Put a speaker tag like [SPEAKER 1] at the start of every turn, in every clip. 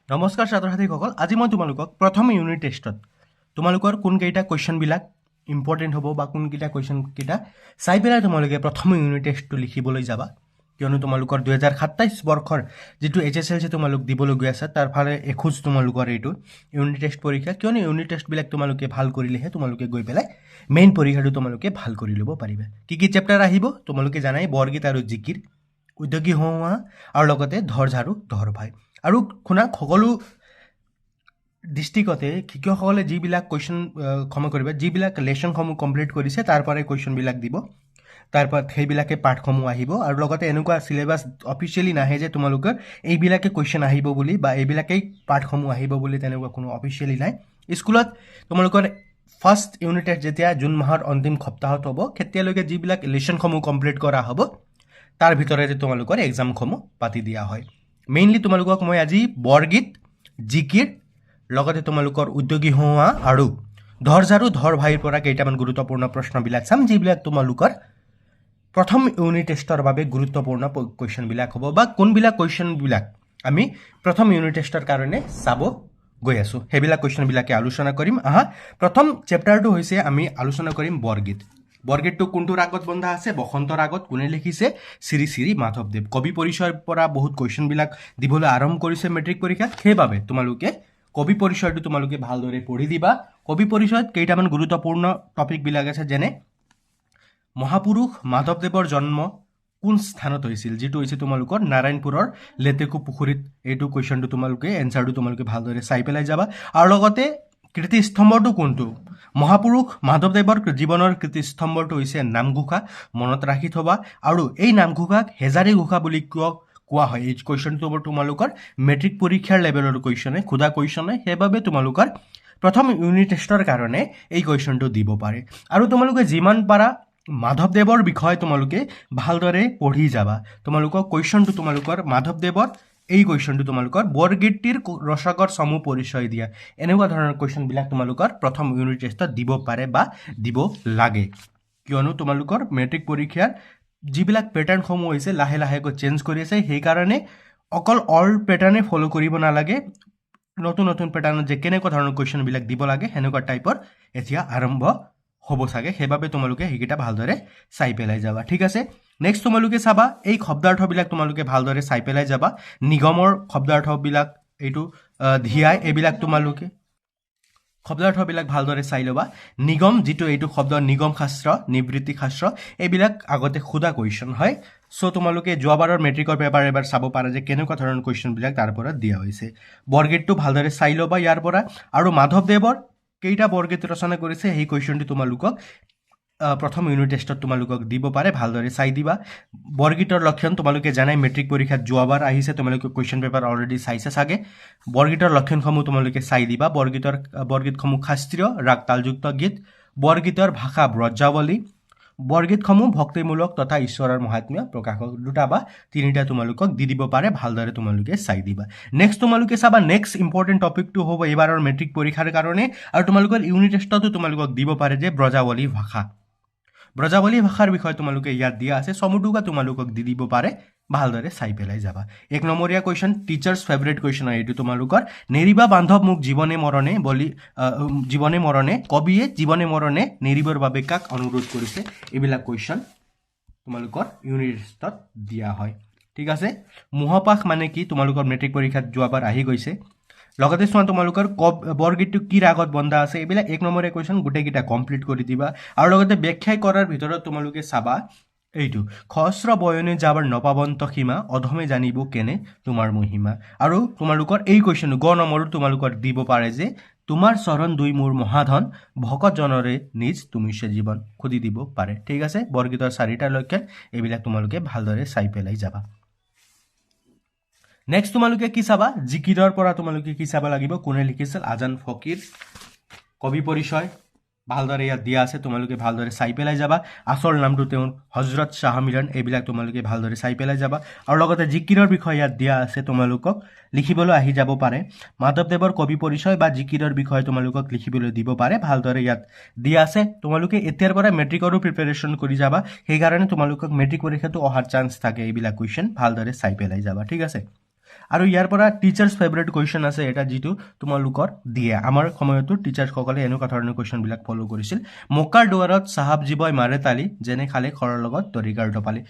[SPEAKER 1] নমস্কাৰ ছাত্ৰ ছাত্ৰীসকল, আজি মই তোমালোকক প্ৰথম ইউনিট টেষ্টত তোমালোকৰ কোনকেইটা কুৱেশ্যনবিলাক ইম্পৰ্টেণ্ট হ'ব বা কোনকেইটা কুৱেশ্যনকেইটা চাই পেলাই তোমালোকে প্ৰথম ইউনিট টেষ্টটো লিখিবলৈ যাবা। কিয়নো তোমালোকৰ 2027 বৰ্ষৰ যিটো HSLC তোমালোক দিবলৈ গৈ আছে তাৰ ফালে এখোজ তোমালোকৰ এইটো ইউনিট টেষ্ট পৰীক্ষা। কিয়নো ইউনিট টেষ্টবিলাক তোমালোকে ভাল কৰিলেহে তোমালোকে গৈ পেলাই মেইন পৰীক্ষাটো তোমালোকে ভাল কৰি ল'ব পাৰিবা। কি কি চেপ্টাৰ আহিব তোমালোকে জানাই, বৰগীত আৰু জিকিৰ, উদ্যোগী হোৱা আৰু লগতে ধৰ ঝাৰু ধৰ ভাই। আৰু শুনা, সকলো ডিষ্ট্ৰিক্টতে শিক্ষকসকলে যিবিলাক কুৱেশ্যন ক্ষমা কৰিবা, যিবিলাক লেচনসমূহ কমপ্লিট কৰিছে তাৰ পৰাই কুৱেশ্যনবিলাক দিব। তাৰপৰা সেইবিলাকে পাঠসমূহ আহিব আৰু লগতে এনেকুৱা চিলেবাছ অফিচিয়েলি নাহে যে তোমালোকৰ এইবিলাকে কুৱেশ্যন আহিব বুলি বা এইবিলাকেই পাঠসমূহ আহিব বুলি, তেনেকুৱা কোনো অফিচিয়েলি নাই। স্কুলত তোমালোকৰ ফাৰ্ষ্ট ইউনিট টেষ্ট যেতিয়া জুন মাহৰ অন্তিম সপ্তাহত হ'ব, তেতিয়ালৈকে যিবিলাক লেচনসমূহ কমপ্লিট কৰা হ'ব তাৰ ভিতৰতে তোমালোকৰ এক্সামসমূহ পাতি দিয়া হয়। মেইনলি তোমালোকক মই আজি বৰগীত, জিকিৰ, লগতে তোমালোকৰ উদ্যোগী হোৱা আৰু ধৰ ঝাৰু ধৰ ভাইৰ পৰা কেইটামান গুৰুত্বপূৰ্ণ প্ৰশ্নবিলাক চাম, যিবিলাক তোমালোকৰ প্ৰথম ইউনিট টেষ্টৰ বাবে গুৰুত্বপূৰ্ণ কুৱেশ্যনবিলাক হ'ব বা কোনবিলাক কুৱেশ্যনবিলাক আমি প্ৰথম ইউনিট টেষ্টৰ কাৰণে চাব গৈ আছোঁ, সেইবিলাক কুৱেশ্যনবিলাকে আলোচনা কৰিম। প্ৰথম চেপ্টাৰটো হৈছে আমি আলোচনা কৰিম বৰগীত। বৰগীতটো কোনটো ৰাগত বন্ধা আছে? বসন্ত ৰাগত। কোনে লিখিছে? শ্ৰী শ্ৰী মাধৱদেৱ। কবি পৰিচয়ৰ পৰা বহুত কুৱেশ্যনবিলাক দিবলৈ আৰম্ভ কৰিছে মেট্ৰিক পৰীক্ষাত, সেইবাবে তোমালোকে কবি পৰিচয়টো তোমালোকে ভালদৰে পঢ়ি দিবা। কবি পৰিচয়ত কেইটামান গুৰুত্বপূৰ্ণ টপিকবিলাক আছে, যেনে মহাপুৰুষ মাধৱদেৱৰ জন্ম কোন স্থানত হৈছিল, যিটো হৈছে তোমালোকৰ নাৰায়ণপুৰৰ লেটেকু পুখুৰীত। এইটো কুৱেশ্যনটো তোমালোকে এনচাৰটো তোমালোকে ভালদৰে চাই পেলাই যাবা। আৰু লগতে কীৰ্তিস্তম্ভটো কোনটো? মহাপুৰুষ মাধৱদেৱৰ জীৱনৰ কীৰ্তিস্তম্ভটো হৈছে নামঘোষা, মনত ৰাখি থবা। আৰু এই নামঘোষাক হেজাৰী ঘোষা বুলি কোৱা হয়। এই কুৱেশ্যনটো তোমালোকৰ মেট্ৰিক পৰীক্ষাৰ লেভেলৰ কুৱেশ্যনে, ক্ষুধা কুৱেশ্যনে, সেইবাবে তোমালোকৰ প্ৰথম ইউনিট টেষ্টৰ কাৰণে এই কুৱেশ্যনটো দিব পাৰে। আৰু তোমালোকে যিমান পাৰা মাধৱদেৱৰ বিষয়ে তোমালোকে ভালদৰে পঢ়ি যাবা। তোমালোকৰ কুৱেশ্যনটো তোমালোকৰ মাধৱদেৱৰ এই কুৱেশ্যনটো তোমালোকৰ বৰগীতটিৰ ৰচকৰ চমু পৰিচয় দিয়া, এনেকুৱা ধৰণৰ কুৱেশ্যনবিলাক তোমালোকৰ প্ৰথম ইউনিট টেষ্টত দিব পাৰে বা দিব লাগে। কিয়নো তোমালোকৰ মেট্ৰিক পৰীক্ষাৰ যিবিলাক পেটাৰ্ণসমূহ হৈছে লাহে লাহেকৈ চেঞ্জ কৰি আছে, সেইকাৰণে অকল অল্ড পেটাৰ্ণে ফ'ল' কৰিব নালাগে। নতুন নতুন পেটাৰ্ণত যে কেনেকুৱা ধৰণৰ কুৱেশ্যনবিলাক দিব লাগে সেনেকুৱা টাইপৰ এতিয়া আৰম্ভ হ'ব চাগে, সেইবাবে তোমালোকে সেইকেইটা ভালদৰে চাই পেলাই যাবা। ঠিক আছে, নেক্সট তোমালোকে চাবা এই শব্দাৰ্থবিলাক তোমালোকে ভালদৰে চাই পেলাই যাবা। নিগমৰ শব্দাৰ্থবিলাক, এইটো ধিয়াই, এইবিলাক তোমালোকে শব্দাৰ্থবিলাক ভালদৰে চাই ল'বা। নিগম, যিটো এইটো শব্দ নিগম শাস্ত্ৰ, নিবৃত্তি শাস্ত্ৰ, এইবিলাক আগতে সোধা কুৱেশ্যন হয়। চ' তোমালোকে যোৱাবাৰৰ মেট্ৰিকৰ পেপাৰ এবাৰ চাব পাৰা যে কেনেকুৱা ধৰণৰ কুৱেশ্যনবিলাক তাৰ পৰা দিয়া হৈছে। বৰগীতটো ভালদৰে চাই ল'বা ইয়াৰ পৰা। আৰু মাধৱদেৱৰ কেইটা বৰগীত ৰচনা কৰিছে সেই কুৱেশ্যনটো তোমালোকক প্ৰথম ইউনিট টেষ্টত তোমালোকক দিব পাৰে, ভালদৰে চাই দিবা। বৰগীতৰ লক্ষণ তোমালোকে জানাই, মেট্ৰিক পৰীক্ষাত যোৱাবাৰ আহিছে, তোমালোকে কুৱেশ্যন পেপাৰ অলৰেডি চাইছে চাগে। বৰগীতৰ লক্ষণসমূহ তোমালোকে চাই দিবা। বৰগীতসমূহ শাস্ত্ৰীয় ৰাগ তালযুক্ত গীত, বৰগীতৰ ভাষা ব্ৰজাৱলী, বৰগীতসমূহ ভক্তিমূলক তথা ঈশ্বৰৰ মহাত্ম্য প্ৰকাশক। দুটা বা তিনিটা তোমালোকক দি দিব পাৰে, ভালদৰে তোমালোকে চাই দিবা। নেক্সট তোমালোকে চাবা, নেক্সট ইম্পৰ্টেণ্ট টপিকটো হ'ব এইবাৰৰ মেট্ৰিক পৰীক্ষাৰ কাৰণে, আৰু তোমালোকৰ ইউনিট টেষ্টতো তোমালোকক দিব পাৰে যে ব্ৰজাৱলী ভাষা। ব্ৰজাৱলী ভাষাৰ বিষয়ে তোমালোকে ইয়াত দিয়া আছে, চমুটোকা তোমালোকক দি দিব পাৰে, ভালদৰে চাই পেলাই যাবা। 1 নম্বৰীয়া কুৱেশ্যন, টিচাৰ্ছ ফেভৰেট কুৱেশ্যন হয় এইটো তোমালোকৰ। নেৰিবা বান্ধৱ মোক জীৱনে মৰণে, কবিয়ে জীৱনে মৰণে নেৰিবৰ বাবে কাক অনুৰোধ কৰিছে, এইবিলাক কুৱেশ্যন তোমালোকৰ ইউনিট টেষ্টত দিয়া হয়। ঠিক আছে, মোহপাশ মানে কি তোমালোকৰ মেট্ৰিক পৰীক্ষাত যোৱাবাৰ আহি গৈছে। লগতে চোৱা তোমালোকৰ বৰগীতটো কি ৰাগত বন্ধা আছে, এইবিলাক 1 নম্বৰীয়া কুৱেশ্যন গোটেইকেইটা কমপ্লিট কৰি দিবা। আৰু লগতে ব্যাখ্যাই কৰাৰ ভিতৰত তোমালোকে চাবা এইটো, সহস্ৰ বয়নে যাবৰ নপাবন্ত সীমা, অধমে জানিব কেনে তোমাৰ মহিমা। আৰু তোমালোকৰ এই কুৱেশ্যনটো নম্বৰটো তোমালোকৰ দিব পাৰে যে তোমাৰ চৰণ দুই মোৰ মহাধন, ভকত জনৰে নিজ তুমিছে জীৱন, সুধি দিব পাৰে। ঠিক আছে, বৰগীতৰ 4টা লক্ষণ, এইবিলাক তোমালোকে ভালদৰে চাই পেলাই যাবা। নেক্সট তোমালোকে কি চাবা, জিকিৰৰ পৰা তোমালোকে কি চাব লাগিব, কোনে লিখিছিল, আজান ফকীৰ। কবি পৰিচয় ভালদৰে ইয়াত দিয়া আছে, তোমালোকে ভালদৰে চাই পেলাই যাবা। আচল নামটো তেওঁৰ হজৰত শ্বাহ মিলন, এইবিলাক তোমালোকে ভালদৰে চাই পেলাই যাবা। আৰু লগতে জিকিৰৰ বিষয়ে ইয়াত দিয়া আছে, তোমালোকক লিখিবলৈ আহি যাব পাৰে। মাধৱদেৱৰ কবি পৰিচয় বা জিকিৰৰ বিষয়ে তোমালোকক লিখিবলৈ দিব পাৰে, ভালদৰে ইয়াত দিয়া আছে। তোমালোকে এতিয়াৰ পৰা মেট্ৰিকৰো প্ৰিপেৰেশ্যন কৰি যাবা, সেইকাৰণে তোমালোকক মেট্ৰিক পৰীক্ষাটো অহাৰ চান্স থাকে। এইবিলাক কুৱেশ্যন ভালদৰে চাই পেলাই যাবা। ঠিক আছে, আৰু ইয়াৰ পৰা টিচাৰ্ছ ফেভৰেট কুৱেশ্যন আছে এটা যিটো তোমালোকৰ দিয়ে আমাৰ সময়তো টিচাৰ্ছসকলে এনেকুৱা ধৰণৰ কুৱেশ্যনবিলাক ফ'ল' কৰিছিল মকাৰ দুৱাৰত চাহাব জীৱই মাৰে তালি যেনে খালে খৰৰ লগত তৰিকাৰ টপালি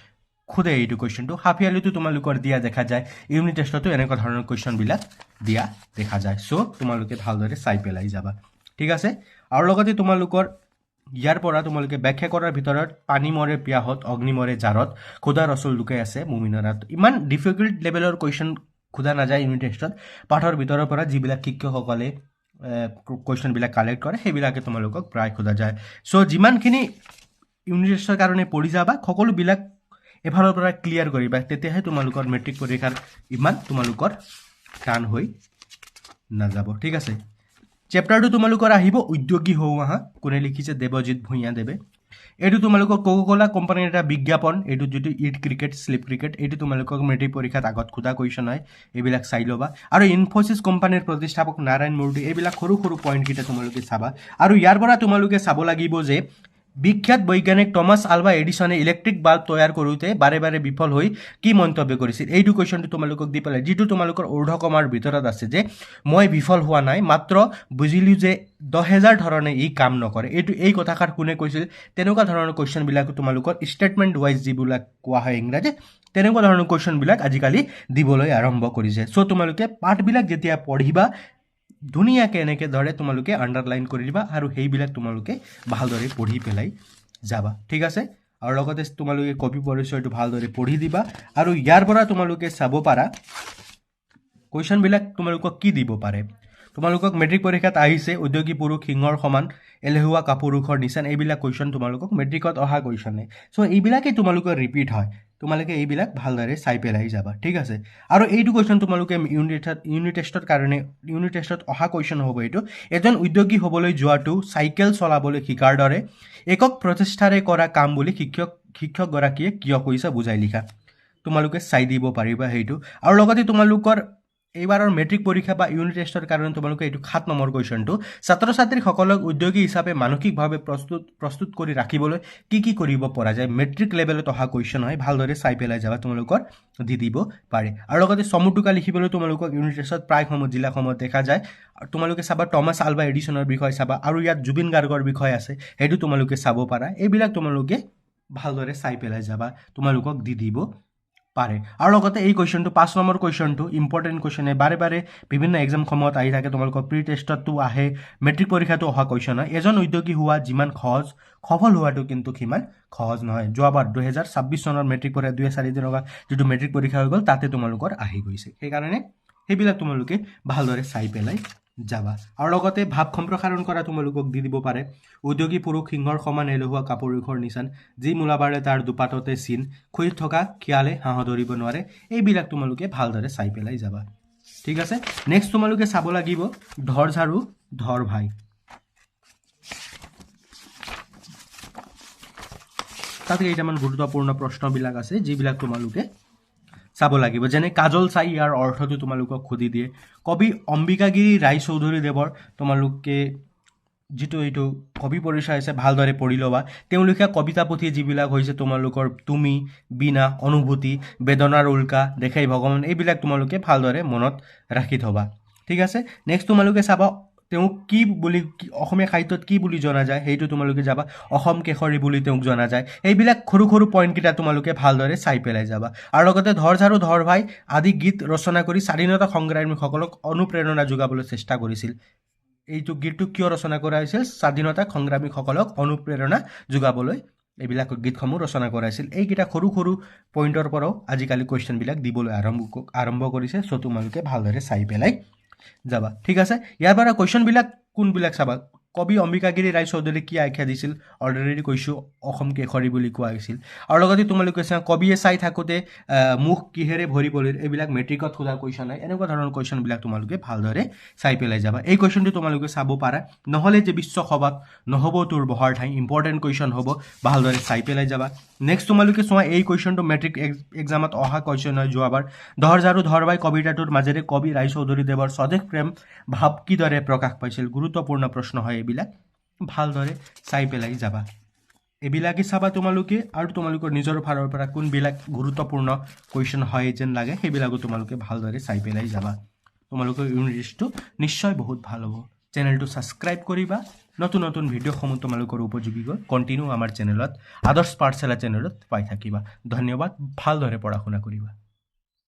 [SPEAKER 1] খুদে এইটো কুৱেশ্যনটো হাফ ইয়াৰলিটো তোমালোকৰ দিয়া দেখা যায় ইউনিট টেষ্টতো এনেকুৱা ধৰণৰ কুৱেশ্যনবিলাক দিয়া দেখা যায় চ' তোমালোকে ভালদৰে চাই পেলাই যাবা ঠিক আছে আৰু লগতে তোমালোকৰ ইয়াৰ পৰা তোমালোকে ব্যাখ্যা কৰাৰ ভিতৰত পানী মৰে পিয়াহত অগ্নি মৰে জাৰত খোদা ৰচুল লুকাই আছে মুমিনৰাত ইমান ডিফিকাল্ট লেভেলৰ কুৱেশ্যন খোদা নাযায় ইউনিট টেষ্টত পাঠৰ ভিতৰৰ পৰা যিবিলাক শিক্ষকসকলে কুৱেশ্যনবিলাক কালেক্ট কৰে সেইবিলাকে তোমালোকক প্ৰায় খোদা যায় চ' যিমানখিনি ইউনিট টেষ্টৰ কাৰণে পঢ়ি যাবা সকলোবিলাক এফালৰ পৰা ক্লিয়াৰ কৰিবা তেতিয়াহে তোমালোকৰ মেট্ৰিক পৰীক্ষাৰ ইমান তোমালোকৰ টান হৈ নাযাব ঠিক আছে চেপ্টাৰটো তোমালোকৰ আহিব উদ্যোগী হোৱা কোনে লিখিছে দেৱজিৎ ভূঞা দেৱে এইটো তোমালোকৰ কোকা-কোলা কোম্পানীৰ এটা বিজ্ঞাপন এইটো যিটো ইট ক্ৰিকেট স্লিপ ক্ৰিকেট এইটো তোমালোকক মেট্ৰিক পৰীক্ষাত আগত খোদা কুৱেশ্যন হয় এইবিলাক চাই ল'বা আৰু ইনফোচিছ কোম্পানীৰ প্ৰতিষ্ঠাপক নাৰায়ণ মূৰ্তি এইবিলাক সৰু সৰু পইণ্টকেইটা তোমালোকে চাবা আৰু ইয়াৰ পৰা তোমালোকে চাব লাগিব যে বিখ্যাত বৈজ্ঞানিক টমাছ আলভা এডিছনে ইলেক্ট্ৰিক বাল্ব তৈয়াৰ কৰোঁতে বাৰে বাৰে বিফল হৈ কি মন্তব্য কৰিছিল এইটো কুৱেশ্যনটো তোমালোকক দি পেলাই যিটো তোমালোকৰ ঊৰ্ধ্বকমাৰ ভিতৰত আছে যে মই বিফল হোৱা নাই মাত্ৰ বুজিলোঁ যে 10,000 ধৰণে ই কাম নকৰে এই কথাষাৰ কোনে কৈছিল তেনেকুৱা ধৰণৰ কুৱেশ্যনবিলাক তোমালোকৰ ষ্টেটমেণ্ট ৱাইজ যিবিলাক কোৱা হয় ইংৰাজীত তেনেকুৱা ধৰণৰ কুৱেশ্যনবিলাক আজিকালি দিবলৈ আৰম্ভ কৰিছে চ' তোমালোকে পাঠবিলাক যেতিয়া পঢ়িবা ধুনীয়াকৈ এনেকৈ ধৰে তোমালোকে আণ্ডাৰলাইন কৰি দিবা আৰু সেইবিলাক তোমালোকে ভালদৰে পঢ়ি পেলাই যাবা ঠিক আছে আৰু লগতে তোমালোকে কপি পৰিচয়টো ভালদৰে পঢ়ি দিবা আৰু ইয়াৰ পৰা তোমালোকে চাব পাৰা কুৱেশ্যনবিলাক তোমালোকক কি দিব পাৰে তোমালোকক মেট্ৰিক পৰীক্ষাত আহিছে উদ্যোগী পুৰুষ সিংহৰ সমান এলেহুৱা কাপুৰুষৰ নিচান এইবিলাক কুৱেশ্যন তোমালোকক মেট্ৰিকত অহা কুৱেশ্যনে চ' এইবিলাকেই তোমালোকৰ ৰিপিট হয় তোমালোকে এইবিলাক ভালদৰে চাই পেলাই যাবা ঠিক আছে আৰু এইটো কুৱেশ্যন তোমালোকে ইউনিট টেষ্টত অহা কুৱেশ্যন হ'ব এইটো এজন উদ্যোগী হ'বলৈ যোৱাটো চাইকেল চলাবলৈ শিকাৰ দৰে একক প্ৰচেষ্টাৰে কৰা কাম বুলি শিক্ষকগৰাকীয়ে কিয় কৈছে বুজাই লিখা তোমালোকে চাই দিব পাৰিবা সেইটো আৰু লগতে তোমালোকৰ এইবাৰৰ মেট্ৰিক পৰীক্ষা বা ইউনিট টেষ্টৰ কাৰণে তোমালোকে এইটো 7 নম্বৰ কুৱেশ্যনটো ছাত্ৰ ছাত্ৰীসকলক উদ্যোগী হিচাপে মানসিকভাৱে প্ৰস্তুত কৰি ৰাখিবলৈ কি কৰিব পৰা যায় মেট্ৰিক লেভেলত অহা কুৱেশ্যন হয় ভালদৰে চাই পেলাই যাবা তোমালোকৰ দি দিব পাৰে আৰু লগতে চমুটোকা লিখিবলৈ তোমালোকক ইউনিট টেষ্টত প্ৰায়সমূহ জিলাসমূহত দেখা যায় তোমালোকে চাবা টমাছ আলভা এডিছনৰ বিষয়ে চাবা আৰু ইয়াত জুবিন গাৰ্গৰ বিষয় আছে সেইটো তোমালোকে চাব পাৰা এইবিলাক তোমালোকে ভালদৰে চাই পেলাই যাবা তোমালোকক দি দিব পাৰে আৰু লগতে এই কুৱেশ্যনটো 5 নম্বৰ কুৱেশ্যনটো ইম্পৰ্টেণ্ট কুৱেশ্যনে বাৰে বাৰে বিভিন্ন এক্সামসমূহত আহি থাকে তোমালোকৰ প্ৰি টেষ্টতো আহে মেট্ৰিক পৰীক্ষাতো অহা কুৱেশ্যন হয় এজন উদ্যোগী হোৱা যিমান সহজ সফল হোৱাটো কিন্তু সিমান সহজ নহয় যোৱাবাৰ 2026 চনৰ মেট্ৰিক পৰীক্ষা 2-4 দিনৰ যিটো মেট্ৰিক পৰীক্ষা হৈ গ'ল তাতে তোমালোকৰ আহি গৈছে সেইকাৰণে সেইবিলাক তোমালোকে ভালদৰে চাই পেলাই যাবা আৰু লগতে ভাৱ সম্প্ৰসাৰণ কৰা তোমালোকক দি দিব পাৰে উদ্যোগী পুৰুষ সিংহৰ সমান এলেহুৱা কাপুৰুষৰ নিচান যি মূলাবাৰে তাৰ দুপাততে চিন খুই থকা খিয়ালে হাঁহ ধৰিব নোৱাৰে এইবিলাক তোমালোকে ভালদৰে চাই পেলাই যাবা ঠিক আছে নেক্সট তোমালোকে চাব লাগিব ধৰ ঝাৰু ধৰ ভাই তাতে কেইটামান গুৰুত্বপূৰ্ণ প্ৰশ্নবিলাক আছে যিবিলাক তোমালোকে চাব লাগিব যেনে কাজল চাই ইয়াৰ অৰ্থটো তোমালোকক সুধি দিয়ে কবি অম্বিকাগিৰি ৰায়চৌধুৰীদেৱৰ তোমালোকে যিটো এইটো কবি পৰিচয় আছে ভালদৰে পঢ়ি ল'বা তেওঁ লিখা কবিতা পুথি যিবিলাক হৈছে তোমালোকৰ তুমি বিনা অনুভূতি বেদনাৰ উল্কা দেখাই ভগৱান এইবিলাক তোমালোকে ভালদৰে মনত ৰাখি থবা ঠিক আছে নেক্সট তোমালোকে চাবা তেওঁক কি বুলি অসমীয়া সাহিত্যত কি বুলি জনা যায় সেইটো তোমালোকে যাবা অসম কেশৰী বুলি তেওঁক জনা যায় এইবিলাক সৰু সৰু পইণ্টকেইটা তোমালোকে ভালদৰে চাই পেলাই যাবা আৰু লগতে ধৰ ঝাৰু ধৰ ভাই আদি গীত ৰচনা কৰি স্বাধীনতা সংগ্ৰামীসকলক অনুপ্ৰেৰণা যোগাবলৈ চেষ্টা কৰিছিল এইটো গীতটো কিয় ৰচনা কৰা হৈছিল স্বাধীনতা সংগ্ৰামীসকলক অনুপ্ৰেৰণা যোগাবলৈ এইবিলাক গীতসমূহ ৰচনা কৰা হৈছিল এইকেইটা সৰু সৰু পইণ্টৰ পৰাও আজিকালি কুৱেশ্যনবিলাক দিবলৈ আৰম্ভ কৰিছে চ' তোমালোকে ভালদৰে চাই পেলাই যাবা ঠিক আছে ইয়াৰ পৰা কুৱেশ্যনবিলাক কোনবিলাক চাবা কবি অম্বিকাগিৰি ৰায়চৌধুৰী কি আখ্যা দিছিল অলৰেডি কৈছোঁ অসম কেশৰী বুলি কোৱা হৈছিল আৰু লগতে তোমালোকে চাওঁ কবিয়ে চাই থাকোঁতে মুখ কিহেৰে ভৰি পৰিল এইবিলাক মেট্ৰিকত সোধা কুৱেশ্যন হয় এনেকুৱা ধৰণৰ কুৱেশ্যনবিলাক তোমালোকে ভালদৰে চাই পেলাই যাবা এই কুৱেশ্যনটো তোমালোকে চাব পাৰা নহ'লে যে বিশ্বসভাত নহ'ব তোৰ বহাৰ ঠাই ইম্পৰ্টেণ্ট কুৱেশ্যন হ'ব ভালদৰে চাই পেলাই যাবা নেক্সট তোমালোকে চোৱা এই কুৱেশ্যনটো মেট্ৰিক এক্সামত অহা কুৱেশ্যন হয় যোৱাবাৰ ধৰ ঝাৰু ধৰ ভাই কবিতাটোৰ মাজেৰে কবি ৰায়চৌধুৰীদেৱৰ স্বদেশ প্ৰেম ভাৱ কিদৰে প্ৰকাশ পাইছিল গুৰুত্বপূৰ্ণ প্ৰশ্ন হয় এইবিলাক ভালদৰে চাই পেলাই যাবা এইবিলাকে চাবা তোমালোকে আৰু তোমালোকৰ নিজৰ ফালৰ পৰা কোনবিলাক গুৰুত্বপূৰ্ণ কুৱেশ্যন হয় যেন লাগে সেইবিলাকো তোমালোকে ভালদৰে চাই পেলাই যাবা তোমালোকৰ ইউনিট টেষ্টটো নিশ্চয় বহুত ভাল হ'ব চেনেলটো ছাবস্ক্ৰাইব কৰিবা নতুন নতুন ভিডিঅ'সমূহ তোমালোকৰ উপযোগী কণ্টিনিউ আমাৰ চেনেলত আদৰ্শ পাঠশালা চেনেলত পাই থাকিবা ধন্যবাদ ভালদৰে পঢ়া শুনা কৰিবা